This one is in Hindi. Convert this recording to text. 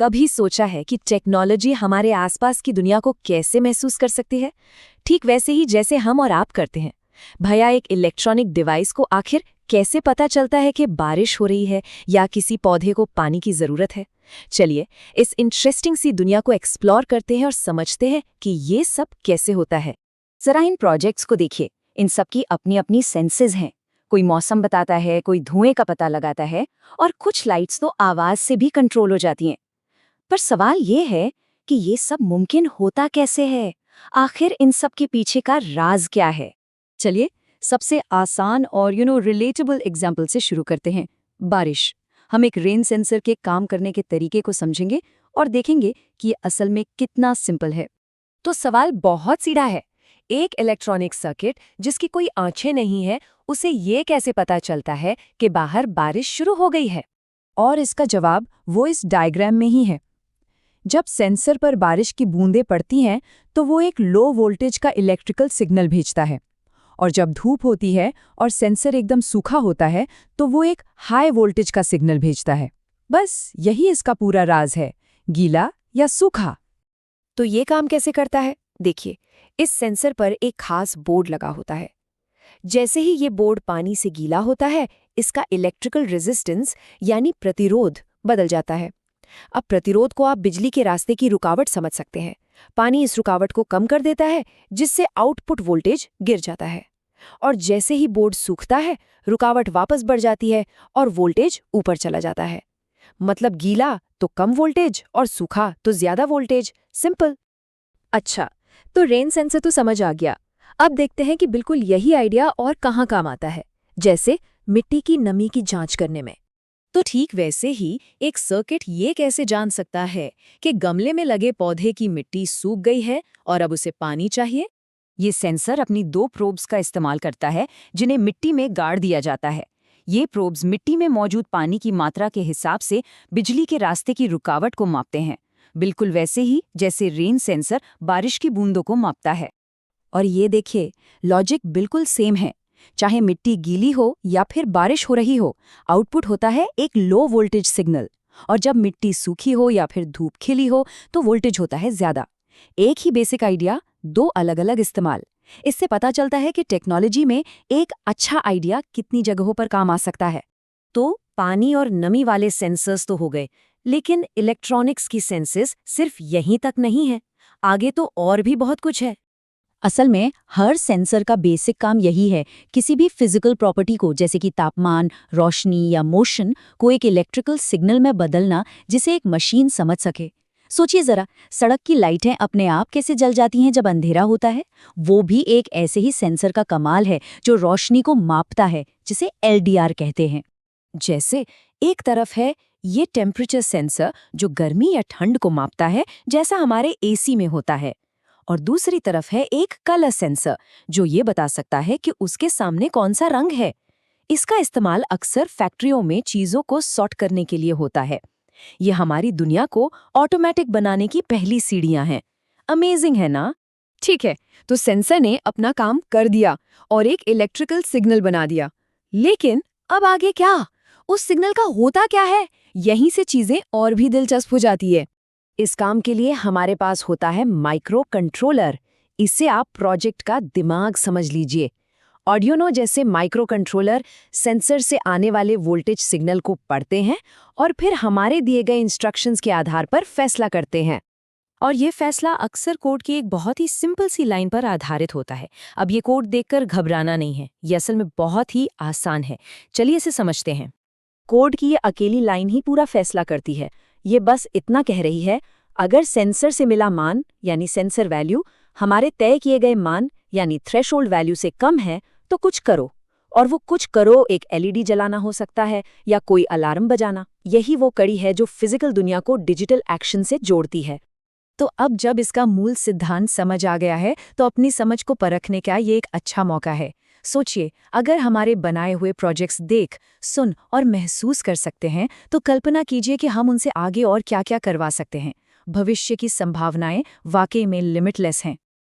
कभी सोचा है कि टेक्नोलॉजी हमारे आसपास की दुनिया को कैसे महसूस कर सकती है? ठीक वैसे ही जैसे हम और आप करते हैं। भैया, एक इलेक्ट्रॉनिक डिवाइस को आखिर कैसे पता चलता है कि बारिश हो रही है या किसी पौधे को पानी की जरूरत है? चलिए, इस इंटरेस्टिंग सी दुनिया को एक्सप्लोर करते हैं और समझते हैं कि ये सब कैसे होता है। जरा इन प्रोजेक्ट्स को देखिए। इन सब की अपनी अपनी सेंसेस हैं। कोई मौसम बताता है, कोई धुएं का पता लगाता है, और कुछ लाइट्स तो आवाज से भी कंट्रोल हो जाती हैं। पर सवाल ये है कि ये सब मुमकिन होता कैसे है? आखिर इन सब के पीछे का राज क्या है? चलिए, सबसे आसान और रिलेटेबल एग्जाम्पल से शुरू करते हैं। बारिश। हम एक रेन सेंसर के काम करने के तरीके को समझेंगे और देखेंगे कि ये असल में कितना सिंपल है। तो सवाल बहुत सीधा है। एक इलेक्ट्रॉनिक सर्किट जिसकी कोई आंखें नहीं है, उसे ये कैसे पता चलता है कि बाहर बारिश शुरू हो गई है? और इसका जवाब वो इस डायग्राम में ही है। जब सेंसर पर बारिश की बूंदें पड़ती हैं तो वो एक लो वोल्टेज का इलेक्ट्रिकल सिग्नल भेजता है, और जब धूप होती है और सेंसर एकदम सूखा होता है तो वो एक हाई वोल्टेज का सिग्नल भेजता है। बस यही इसका पूरा राज है, गीला या सूखा। तो ये काम कैसे करता है? देखिए, इस सेंसर पर एक खास बोर्ड लगा होता है। जैसे ही ये बोर्ड पानी से गीला होता है, इसका इलेक्ट्रिकल रेजिस्टेंस यानी प्रतिरोध बदल जाता है। अब प्रतिरोध को आप बिजली के रास्ते की रुकावट समझ सकते हैं। पानी इस रुकावट को कम कर देता है, जिससे आउटपुट वोल्टेज गिर जाता है। और जैसे ही बोर्ड सूखता है, रुकावट वापस बढ़ जाती है और वोल्टेज ऊपर चला जाता है। मतलब गीला तो कम वोल्टेज और सूखा तो ज्यादा वोल्टेज। सिंपल। अच्छा, तो रेन सेंसर तो समझ आ गया। अब देखते हैं कि बिल्कुल यही आइडिया और कहाँ काम आता है, जैसे मिट्टी की नमी की जांच करने में। तो ठीक वैसे ही एक सर्किट ये कैसे जान सकता है कि गमले में लगे पौधे की मिट्टी सूख गई है और अब उसे पानी चाहिए? ये सेंसर अपनी 2 प्रोब्स का इस्तेमाल करता है, जिन्हें मिट्टी में गाड़ दिया जाता है। ये प्रोब्स मिट्टी में मौजूद पानी की मात्रा के हिसाब से बिजली के रास्ते की रुकावट को मापते हैं, बिल्कुल वैसे ही जैसे रेन सेंसर बारिश की बूंदों को मापता है। और ये देखिए, लॉजिक बिल्कुल सेम है। चाहे मिट्टी गीली हो या फिर बारिश हो रही हो, आउटपुट होता है एक लो वोल्टेज सिग्नल। और जब मिट्टी सूखी हो या फिर धूप खिली हो तो वोल्टेज होता है ज्यादा। एक ही बेसिक आइडिया, 2 अलग-अलग इस्तेमाल। इससे पता चलता है कि टेक्नोलॉजी में एक अच्छा आइडिया कितनी जगहों पर काम आ सकता है। तो पानी और नमी वाले सेंसर्स तो हो गए, लेकिन इलेक्ट्रॉनिक्स की सेंसेस सिर्फ यहीं तक नहीं है। आगे तो और भी बहुत कुछ है। असल में हर सेंसर का बेसिक काम यही है, किसी भी फिजिकल प्रॉपर्टी को, जैसे कि तापमान, रोशनी या मोशन, को एक इलेक्ट्रिकल सिग्नल में बदलना जिसे एक मशीन समझ सके। सोचिए जरा, सड़क की लाइटें अपने आप कैसे जल जाती हैं जब अंधेरा होता है? वो भी एक ऐसे ही सेंसर का कमाल है जो रोशनी को मापता है, जिसे LDR कहते हैं। जैसे एक तरफ है ये टेम्परेचर सेंसर जो गर्मी या ठंड को मापता है, जैसा हमारे AC में होता है। और दूसरी तरफ है एक कलर सेंसर जो ये बता सकता है कि उसके सामने कौन सा रंग है। इसका इस्तेमाल अक्सर फैक्ट्रियों में चीजों को सॉर्ट करने के लिए होता है। ये हमारी दुनिया को ऑटोमेटिक बनाने की पहली सीढ़ियां हैं। अमेजिंग है ना? ठीक है, तो सेंसर ने अपना काम कर दिया और एक इलेक्ट्रिकल सिग्नल बना दिया। लेकिन अब आगे क्या? उस सिग्नल का होता क्या है? यहीं से चीजें और भी दिलचस्प हो जाती है। इस काम के लिए हमारे पास होता है माइक्रो कंट्रोलर। इससे आप प्रोजेक्ट का दिमाग समझ लीजिए। ऑर्डिनो जैसे माइक्रो कंट्रोलर सेंसर से आने वाले वोल्टेज सिग्नल को पढ़ते हैं और फिर हमारे दिए गए इंस्ट्रक्शंस के आधार पर फैसला करते हैं। और ये फैसला अक्सर कोड की एक बहुत ही सिंपल सी लाइन पर आधारित होता है। अब ये कोड देखकर घबराना नहीं है, ये असल में बहुत ही आसान है। चलिए इसे समझते हैं। कोड की ये अकेली लाइन ही पूरा फैसला करती है। ये बस इतना कह रही है, अगर सेंसर से मिला मान यानी सेंसर वैल्यू हमारे तय किए गए मान यानी थ्रेशोल्ड वैल्यू से कम है तो कुछ करो। और वो कुछ करो एक LED जलाना हो सकता है या कोई अलार्म बजाना। यही वो कड़ी है जो फिजिकल दुनिया को डिजिटल एक्शन से जोड़ती है। तो अब जब इसका मूल सिद्धांत समझ आ गया है तो अपनी समझ को परखने का ये एक अच्छा मौका है। सोचिए, अगर हमारे बनाए हुए प्रोजेक्ट्स देख, सुन और महसूस कर सकते हैं तो कल्पना कीजिए कि हम उनसे आगे और क्या-क्या करवा सकते हैं। भविष्य की संभावनाएं वाकई में लिमिटलेस हैं।